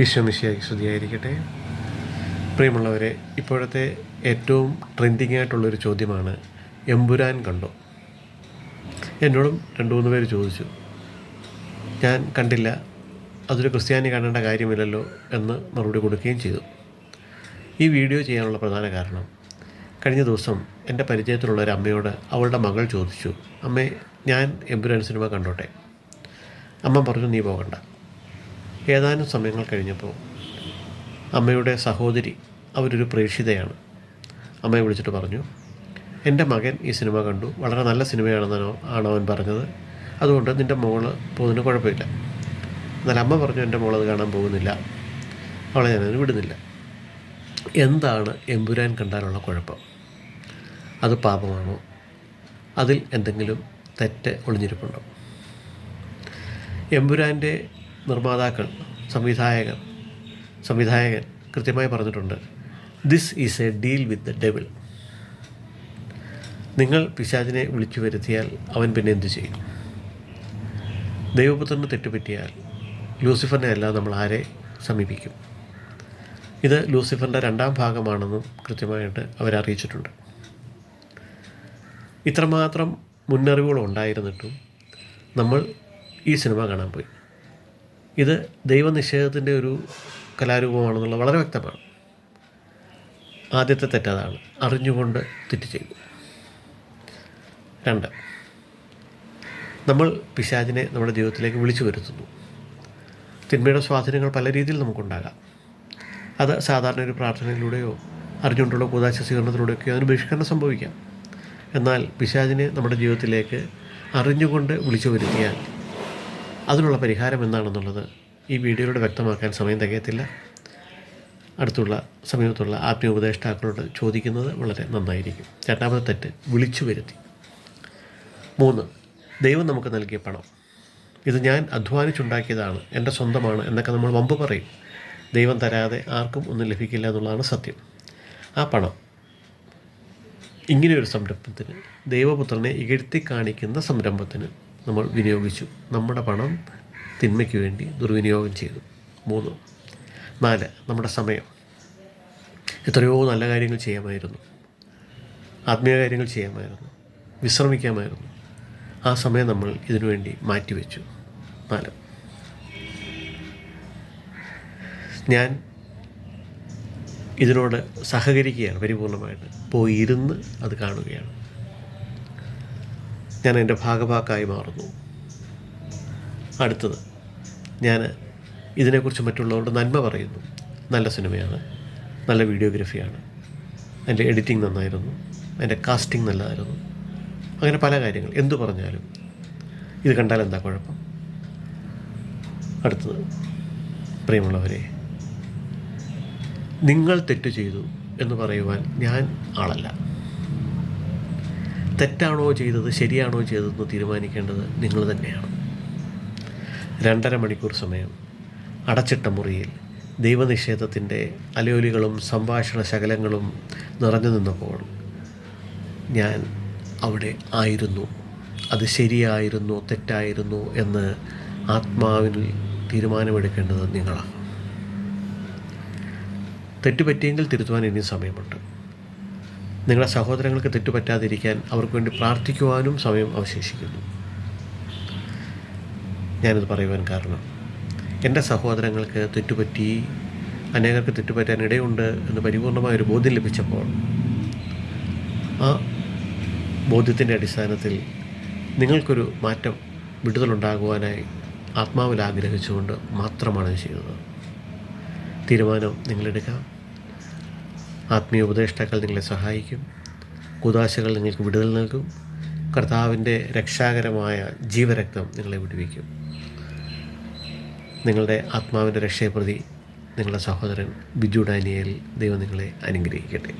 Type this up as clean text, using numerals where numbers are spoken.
ഈശോ മിശിഹായ്ക്ക് സ്തുതിയായിരിക്കട്ടെ. പ്രിയമുള്ളവരെ, ഇപ്പോഴത്തെ ഏറ്റവും ട്രെൻഡിങ് ആയിട്ടുള്ളൊരു ചോദ്യമാണ് എമ്പുരാൻ കണ്ടോ? എന്നോടും 2-3 പേര് ചോദിച്ചു. ഞാൻ കണ്ടില്ല, അതൊരു ക്രിസ്ത്യാനി കാണേണ്ട കാര്യമില്ലല്ലോ എന്ന് മറുപടി കൊടുക്കുകയും ചെയ്തു. ഈ വീഡിയോ ചെയ്യാനുള്ള പ്രധാന കാരണം, കഴിഞ്ഞ ദിവസം എൻ്റെ പരിചയത്തിലുള്ള ഒരു അമ്മയോട് അവളുടെ മകൾ ചോദിച്ചു, അമ്മേ, ഞാൻ എമ്പുരാൻ സിനിമ കണ്ടോട്ടെ? അമ്മ പറഞ്ഞു, നീ പോകണ്ട. ഏതാനും സമയങ്ങൾ കഴിഞ്ഞപ്പോൾ അമ്മയുടെ സഹോദരി, അവരൊരു പ്രേക്ഷിതയാണ്, അമ്മയെ വിളിച്ചിട്ട് പറഞ്ഞു, എൻ്റെ മകൻ ഈ സിനിമ കണ്ടു, വളരെ നല്ല സിനിമയാണെന്നാണ് അവൻ പറഞ്ഞത്, അതുകൊണ്ട് നിൻ്റെ മോള് പോകുന്നതിന് കുഴപ്പമില്ല. എന്നാൽ അമ്മ പറഞ്ഞു, എൻ്റെ മോളത് കാണാൻ പോകുന്നില്ല, അവളെ ഞാനതിന് വിടുന്നില്ല. എന്താണ് എമ്പുരാൻ കണ്ടാലുള്ള കുഴപ്പം? അത് പാപമാണോ? അതിൽ എന്തെങ്കിലും തെറ്റ് ഒളിഞ്ഞിരിപ്പുണ്ടോ? എമ്പുരാൻ്റെ നിർമ്മാതാക്കൾ, സംവിധായകൻ കൃത്യമായി പറഞ്ഞിട്ടുണ്ട്, this is A deal with the devil. നിങ്ങൾ പിശാചിനെ വിളിച്ചു വരുത്തിയാൽ അവൻ പിന്നെ എന്തു ചെയ്യും? ദൈവപുത്രന് തെറ്റുപറ്റിയാൽ ലൂസിഫറിനെ അല്ല നമ്മൾ ആരെ സമീപിക്കും? ഇത് ലൂസിഫറിൻ്റെ 2ാം ഭാഗമാണെന്നും കൃത്യമായിട്ട് അവരറിയിച്ചിട്ടുണ്ട്. ഇത്രമാത്രം മുന്നറിവുകളുണ്ടായിരുന്നിട്ടും നമ്മൾ ഈ സിനിമ കാണാൻ പോയി. ഇത് ദൈവനിഷേധത്തിൻ്റെ ഒരു കലാരൂപമാണെന്നുള്ള വളരെ വ്യക്തമാണ്. ആദ്യത്തെ തെറ്റതാണ്, അറിഞ്ഞുകൊണ്ട് തെറ്റ് ചെയ്തു. 2, നമ്മൾ പിശാചിനെ നമ്മുടെ ജീവിതത്തിലേക്ക് വിളിച്ചു വരുത്തുന്നു. തിന്മയുടെ സ്വാധീനങ്ങൾ പല രീതിയിൽ നമുക്കുണ്ടാകാം. അത് സാധാരണ ഒരു പ്രാർത്ഥനയിലൂടെയോ അറിഞ്ഞുകൊണ്ടുള്ള കൂദാശ സ്വീകരണത്തിലൂടെയൊക്കെയോ അതിന് ബഹിഷ്കരണം സംഭവിക്കാം. എന്നാൽ പിശാചിനെ നമ്മുടെ ജീവിതത്തിലേക്ക് അറിഞ്ഞുകൊണ്ട് വിളിച്ചു വരുത്തിയാൽ അതിനുള്ള പരിഹാരം എന്താണെന്നുള്ളത് ഈ വീഡിയോയിലൂടെ വ്യക്തമാക്കാൻ സമയം തികയത്തില്ല. അടുത്തുള്ള സമീപത്തുള്ള ആത്മീയ ഉപദേഷ്ടാക്കളോട് ചോദിക്കുന്നത് വളരെ നന്നായിരിക്കും. 2ാമത്തെ തെറ്റ്, വിളിച്ചു വരുത്തി. 3, ദൈവം നമുക്ക് നൽകിയ പണം, ഇത് ഞാൻ അധ്വാനിച്ചുണ്ടാക്കിയതാണ്, എൻ്റെ സ്വന്തമാണ് എന്നൊക്കെ നമ്മൾ വമ്പ് പറയും. ദൈവം തരാതെ ആർക്കും ഒന്നും ലഭിക്കില്ല എന്നുള്ളതാണ് സത്യം. ആ പണം ഇങ്ങനെയൊരു സംരംഭത്തിന്, ദൈവപുത്രനെ ഇകഴ്ത്തി കാണിക്കുന്ന സംരംഭത്തിന് നമ്മൾ വിനിയോഗിച്ചു. നമ്മുടെ പണം തിന്മയ്ക്ക് വേണ്ടി ദുർവിനിയോഗം ചെയ്തു. 3, 4, നമ്മുടെ സമയം. എത്രയോ നല്ല കാര്യങ്ങൾ ചെയ്യാമായിരുന്നു, ആത്മീയ കാര്യങ്ങൾ ചെയ്യാമായിരുന്നു, വിശ്രമിക്കാമായിരുന്നു. ആ സമയം നമ്മൾ ഇതിനു വേണ്ടി മാറ്റിവെച്ചു. 4, ഞാൻ ഇതിനോട് സഹകരിക്കുകയാണ് പരിപൂർണമായിട്ട്. പോയി ഇരുന്ന് അത് കാണുകയാണ്. ഞാൻ എൻ്റെ ഭാഗഭാക്കായി മാറുന്നു. അടുത്തത്, ഞാൻ ഇതിനെക്കുറിച്ച് മറ്റുള്ളവരോട് നന്മ പറയുന്നു. നല്ല സിനിമയാണ്, നല്ല വീഡിയോഗ്രാഫിയാണ്, അതിൻ്റെ എഡിറ്റിംഗ് നന്നായിരുന്നു, അതിൻ്റെ കാസ്റ്റിംഗ് നല്ലതായിരുന്നു, അങ്ങനെ പല കാര്യങ്ങൾ എന്തു പറഞ്ഞാലും ഇത് കണ്ടാൽ എന്താ കുഴപ്പം? അടുത്തത്, പ്രിയമുള്ളവരെ, നിങ്ങൾ തെറ്റ് ചെയ്തു എന്ന് പറയുവാൻ ഞാൻ ആളല്ല. തെറ്റാണോ ചെയ്തത്, ശരിയാണോ ചെയ്തതെന്ന് തീരുമാനിക്കേണ്ടത് നിങ്ങൾ തന്നെയാണ്. 2.5 മണിക്കൂർ സമയം അടച്ചിട്ട മുറിയിൽ ദൈവനിഷേധത്തിൻ്റെ അലയൊലികളും സംഭാഷണ ശകലങ്ങളും നിറഞ്ഞു നിന്നപ്പോൾ ഞാൻ അവിടെ ആയിരുന്നു. അത് ശരിയായിരുന്നോ തെറ്റായിരുന്നോ എന്ന് ആത്മാവിൽ തീരുമാനമെടുക്കേണ്ടത് നിങ്ങളാണ്. തെറ്റുപറ്റിയെങ്കിൽ തിരുത്തുവാൻ ഇനിയും സമയമുണ്ട്. നിങ്ങളുടെ സഹോദരങ്ങൾക്ക് തെറ്റുപറ്റാതിരിക്കാൻ അവർക്ക് വേണ്ടി പ്രാർത്ഥിക്കുവാനും സമയം അവശേഷിക്കുന്നു. ഞാനിത് പറയുവാൻ കാരണം, എൻ്റെ സഹോദരങ്ങൾക്ക് തെറ്റുപറ്റി, അനേകർക്ക് തെറ്റുപറ്റാൻ ഇടയുണ്ട് എന്ന് പരിപൂർണമായൊരു ബോധ്യം ലഭിച്ചപ്പോൾ ആ ബോധ്യത്തിൻ്റെ അടിസ്ഥാനത്തിൽ നിങ്ങൾക്കൊരു മാറ്റം, വിടുതലുണ്ടാകുവാനായി ആത്മാവിൽ ആഗ്രഹിച്ചുകൊണ്ട് മാത്രമാണ് ഇത് ചെയ്തത്. തീരുമാനം നിങ്ങളെടുക്കാം. ആത്മീയ ഉപദേഷ്ടാക്കൾ നിങ്ങളെ സഹായിക്കും. കൂദാശകൾ നിങ്ങൾക്ക് വിടുതൽ നൽകും. കർത്താവിൻ്റെ രക്ഷാകരമായ ജീവരക്തം നിങ്ങളെ വിടുവിക്കും. നിങ്ങളുടെ ആത്മാവിൻ്റെ രക്ഷയെ പ്രതി നിങ്ങളുടെ സഹോദരൻ ബിജു ഡാനിയേൽ. ദൈവം നിങ്ങളെ അനുഗ്രഹിക്കട്ടെ.